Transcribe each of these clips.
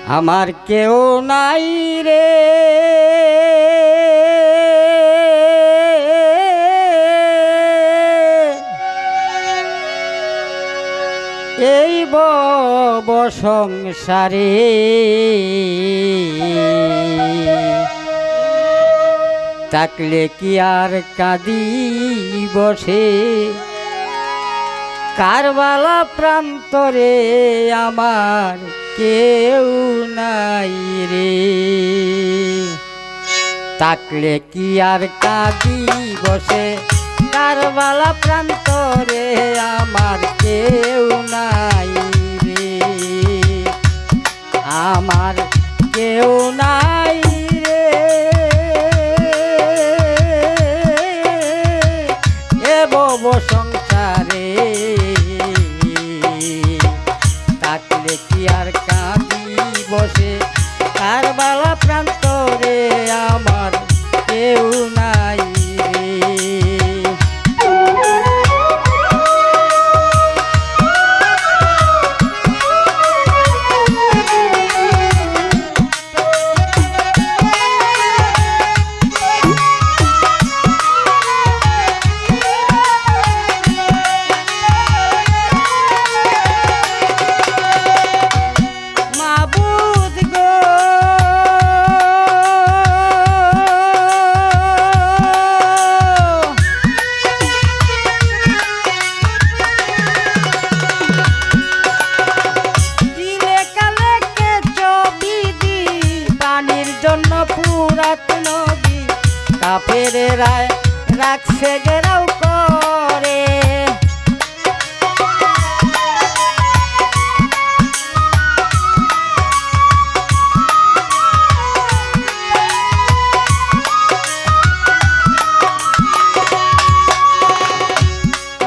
আমার কেউ নাই রে, এই ভব সংসারে থাকলে কি আর কাঁদি বসে, কারবালা প্রান্তরে আমার কেউ নাই রে। থাকলে কি আর কাঁদি বসে, কারবালা প্রান্তরে আমার কেউ নাই রে, আমার কেউ নাই রে। এ ভব সংসারে থাকলে কি আর কাঁদি বসে, কারবালা প্রান্তরে আমার কেউ নাই রে। কাফেরেরা রাখছে গেরাও করে,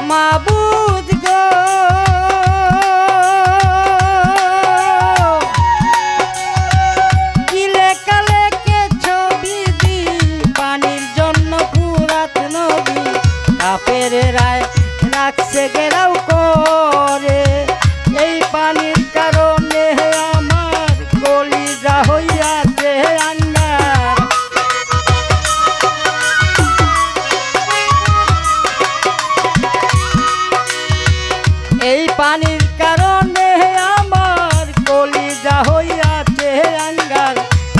মাবুদ গো কাফেরেরায় রাখছে গেরাও করে, এই পানির কারণে আমার কলিজা হইয়াছে আঙ্গার। এই পানির কারণে আমার কলিজা হইয়াছে আঙ্গার।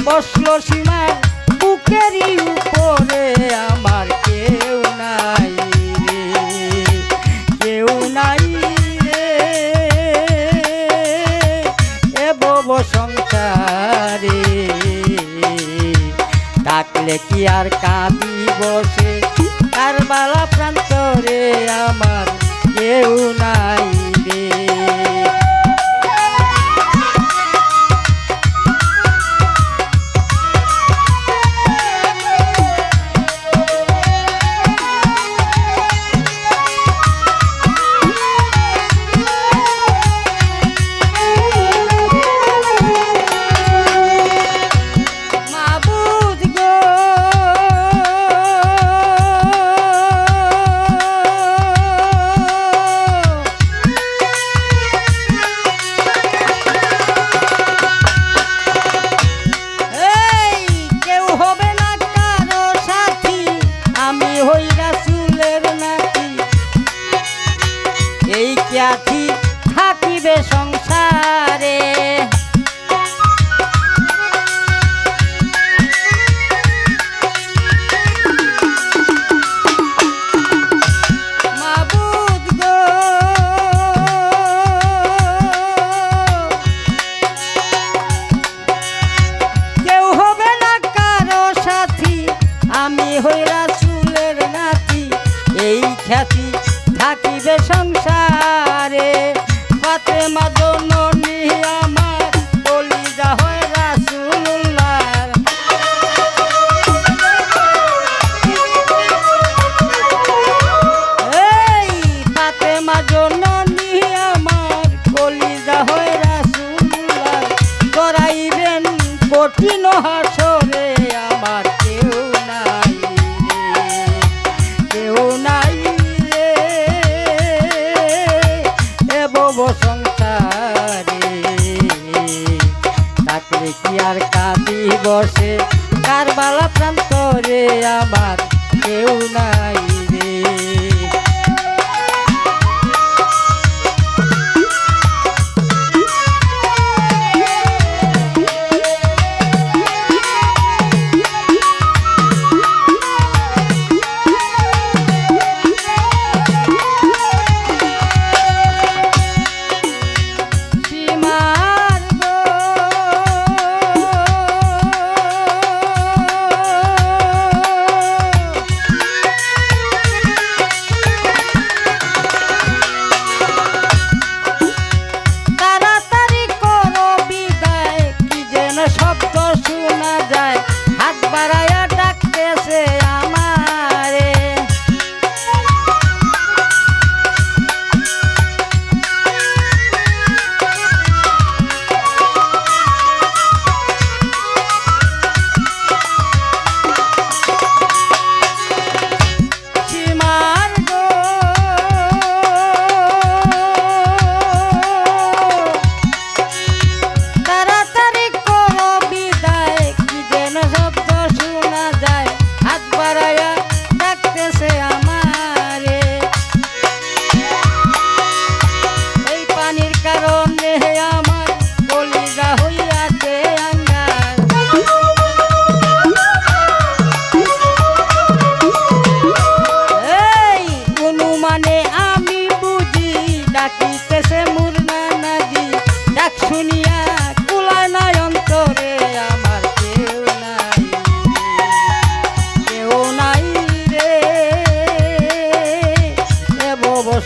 বসলো সীমার বুকেরই উপরে আমার কেউ নাই, কেউ নাই রে। এ ভব সংসারে থাকলে কি আর কাঁদি বসে, কারবালা প্রান্তরে আমার কেউ নাই রে। এই খ্যাতি থাকিবে সংসারে, মাবুদ গো কেউ হবে না কারো সাথী, আমি হই রাসূলের নাতি। এই খ্যাতি থাকিবে সংসারে, ফাতেমা জননী আমার কলিজা হয় রাসূলুল্লাহর। এই ফাতেমা জননী আমার কলিজা হয় রাসূলুল্লাহর। করাইবেন কঠিন হাসরে আমার কেউ নাই রে, কেউ নাই রে। এ ভব সংসারে থাকলে ডাকলে কি আর কাঁদি বসে কারবালা প্রান্তরে আমার কেউ নাই রে।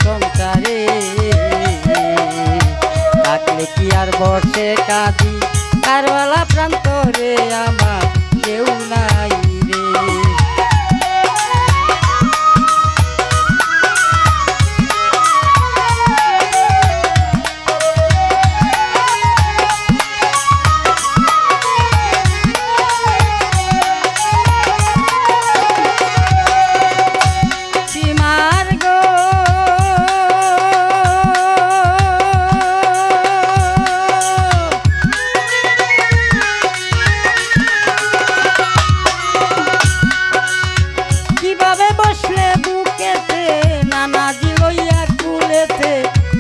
সংসারে ডাকলে কি আর বসে কাঁদি কারবালা প্রান্তরে আমার কেউ নাই রে।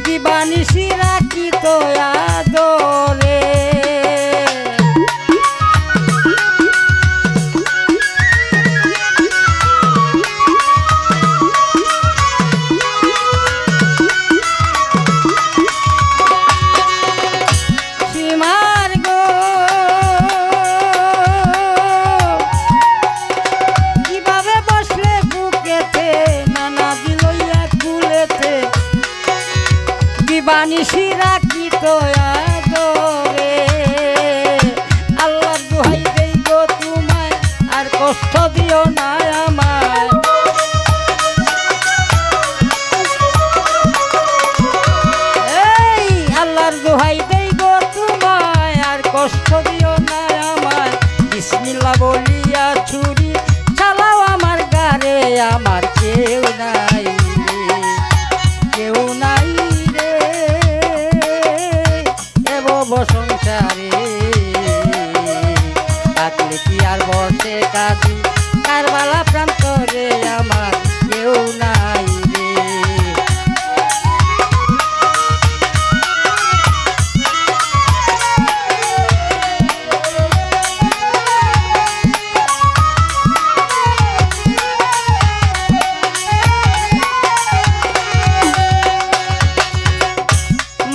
দিবানিশি রাখি তো আদরে সীমার গো কিভাবে বসলে বুকেতে নানা দিলইয়া কুলেতে দিবানিশি রাখি তো আদরে। আল্লাহর দোহাই দেই গো তোমায় আর কষ্ট দিও না আমায়, এই আল্লাহর দোহাই দেই গো তোমায় আর কষ্ট দিও না আমায়। বিসমিল্লাহ বলিয়া ছুরি চালাও আমার গারে, আমার কেউ নাই কেউ নাই সংসারে ডাকলে কি আর বসে কাঁদি কারবালা প্রান্তরে আমার কেউ নাই রে।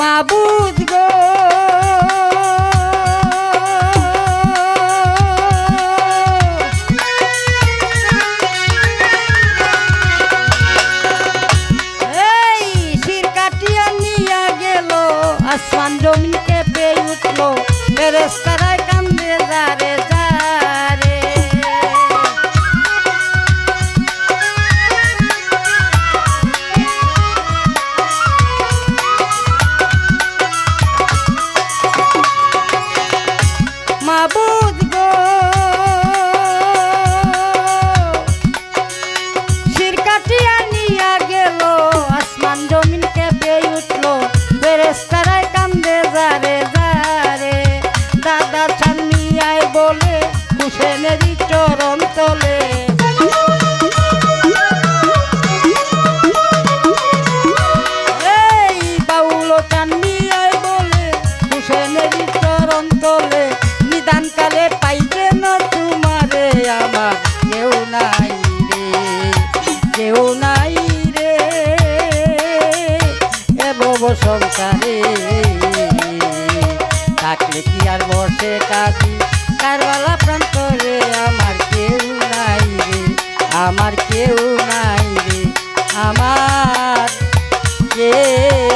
মাবুদ গো আসমান জমিনকে পেয়ে উঠলো ফেরেশতারায় কান্দে যারে যারে। মাবুদ গো শির কাটিয়া নিয়া গেল আসমান জমিনকে পেয়ে উঠলো ফেরেশতারায় কান্দে যারে যারে। দাদা হুসেনেরই চরণ তলে এই বাউল চান্দিয়ায় বলে হুসেনেরই চরণ তলে নিদান কালে পাইবে না তোমারে আমার কেউ নাই রে কেউ নাই রে এ ভব সংসারে থাকলে কি আর বসে কাঁদি কারবালা প্রান্তরে আমার কেউ নাই রে আমার কেউ নাই রে আমার কেউ